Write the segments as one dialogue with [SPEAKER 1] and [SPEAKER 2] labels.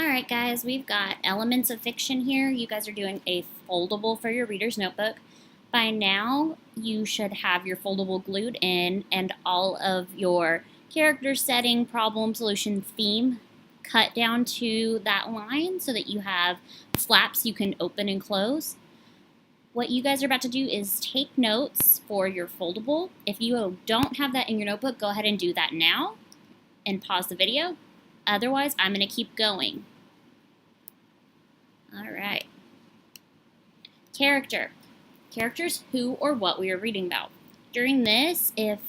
[SPEAKER 1] Alright guys, we've got elements of fiction here. You guys are doing a foldable for your reader's notebook. By now, you should have your foldable glued in and all of your character setting, problem, solution, theme cut down to that line so that you have flaps you can open and close. What you guys are about to do is take notes for your foldable. If you don't have that in your notebook, go ahead and do that now and pause the video. Otherwise, I'm going to keep going. All right. Character. Characters who or what we are reading about. During this, if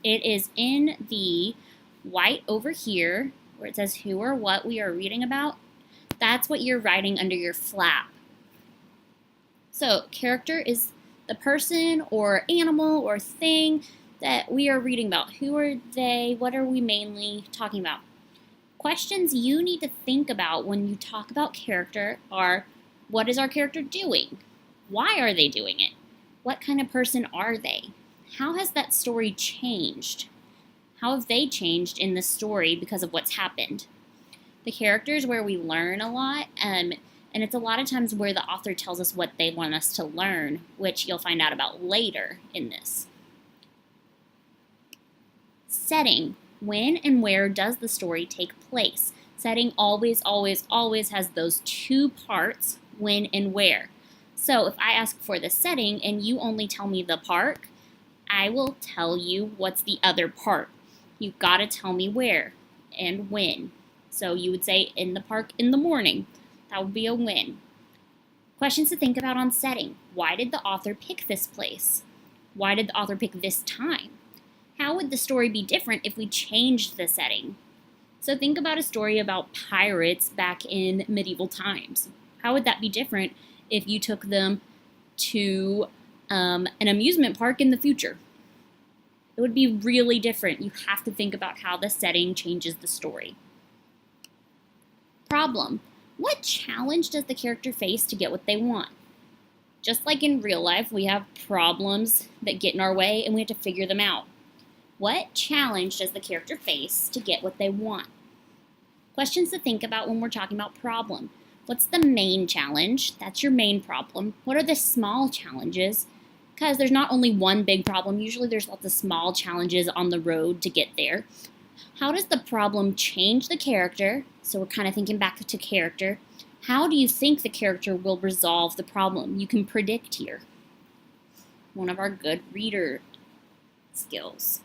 [SPEAKER 1] it is in the white over here, where it says who or what we are reading about, that's what you're writing under your flap. So, character is the person or animal or thing that we are reading about. Who are they? What are we mainly talking about? Questions you need to think about when you talk about character are, what is our character doing? Why are they doing it? What kind of person are they? How has that story changed? How have they changed in the story because of what's happened? The characters where we learn a lot, and it's a lot of times where the author tells us what they want us to learn, which you'll find out about later in this. Setting. When and where does the story take place? Setting always, always, always has those two parts, when and where. So if I ask for the setting and you only tell me the park, I will tell you what's the other part. You've got to tell me where and when. So you would say in the park in the morning. That would be a when. Questions to think about on setting. Why did the author pick this place? Why did the author pick this time? How would the story be different if we changed the setting? So think about a story about pirates back in medieval times. How would that be different if you took them to an amusement park in the future? It would be really different. You have to think about how the setting changes the story. Problem. What challenge does the character face to get what they want? Just like in real life, we have problems that get in our way and we have to figure them out. What challenge does the character face to get what they want? Questions to think about when we're talking about problem. What's the main challenge? That's your main problem. What are the small challenges? Because there's not only one big problem. Usually there's lots of small challenges on the road to get there. How does the problem change the character? So we're kind of thinking back to character. How do you think the character will resolve the problem? You can predict here. One of our good reader skills.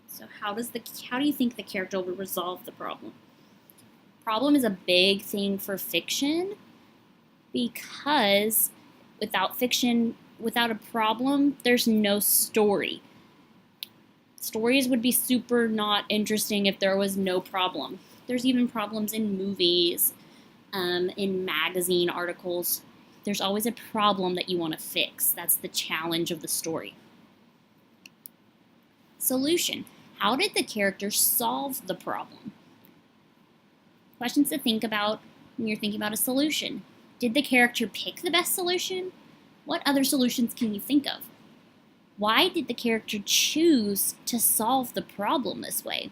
[SPEAKER 1] So how do you think the character will resolve the problem? Problem is a big thing for fiction because without fiction, without a problem, there's no story. Stories would be super not interesting if there was no problem. There's even problems in movies, in magazine articles. There's always a problem that you want to fix. That's the challenge of the story. Solution. How did the character solve the problem? Questions to think about when you're thinking about a solution. Did the character pick the best solution? What other solutions can you think of? Why did the character choose to solve the problem this way?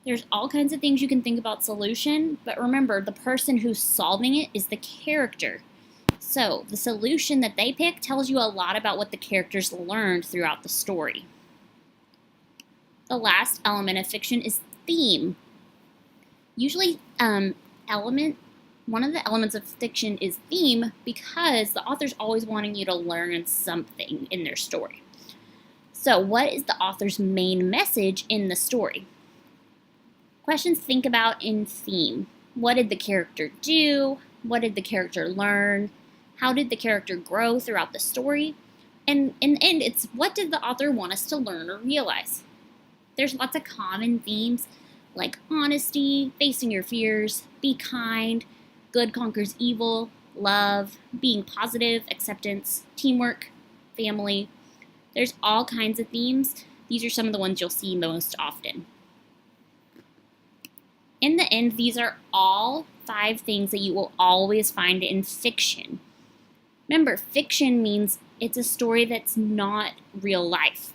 [SPEAKER 1] There's all kinds of things you can think about solution, but remember, the person who's solving it is the character. So the solution that they pick tells you a lot about what the characters learned throughout the story. The last element of fiction is theme. Usually, one of the elements of fiction is theme because the author's always wanting you to learn something in their story. So what is the author's main message in the story? Questions to think about in theme. What did the character do? What did the character learn? How did the character grow throughout the story? And in the end, it's what did the author want us to learn or realize? There's lots of common themes like honesty, facing your fears, be kind, good conquers evil, love, being positive, acceptance, teamwork, family. There's all kinds of themes. These are some of the ones you'll see most often. In the end, these are all 5 things that you will always find in fiction. Remember, fiction means it's a story that's not real life.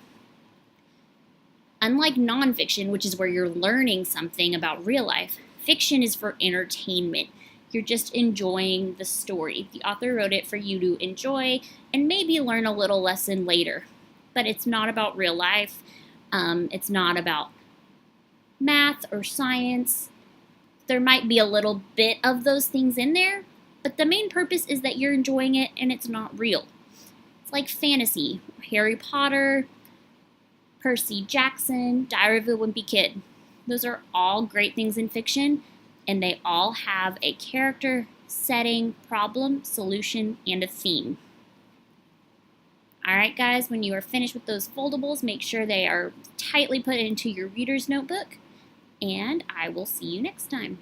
[SPEAKER 1] Unlike nonfiction, which is where you're learning something about real life, Fiction is for entertainment. You're just enjoying the story. The author wrote it for you to enjoy and maybe learn a little lesson later. But it's not about real life. It's not about math or science. There might be a little bit of those things in there, but the main purpose is that you're enjoying it and it's not real. It's like fantasy, Harry Potter, Percy Jackson, Diary of a Wimpy Kid. Those are all great things in fiction, and they all have a character, setting, problem, solution, and a theme. Alright guys, when you are finished with those foldables, make sure they are tightly put into your reader's notebook, and I will see you next time.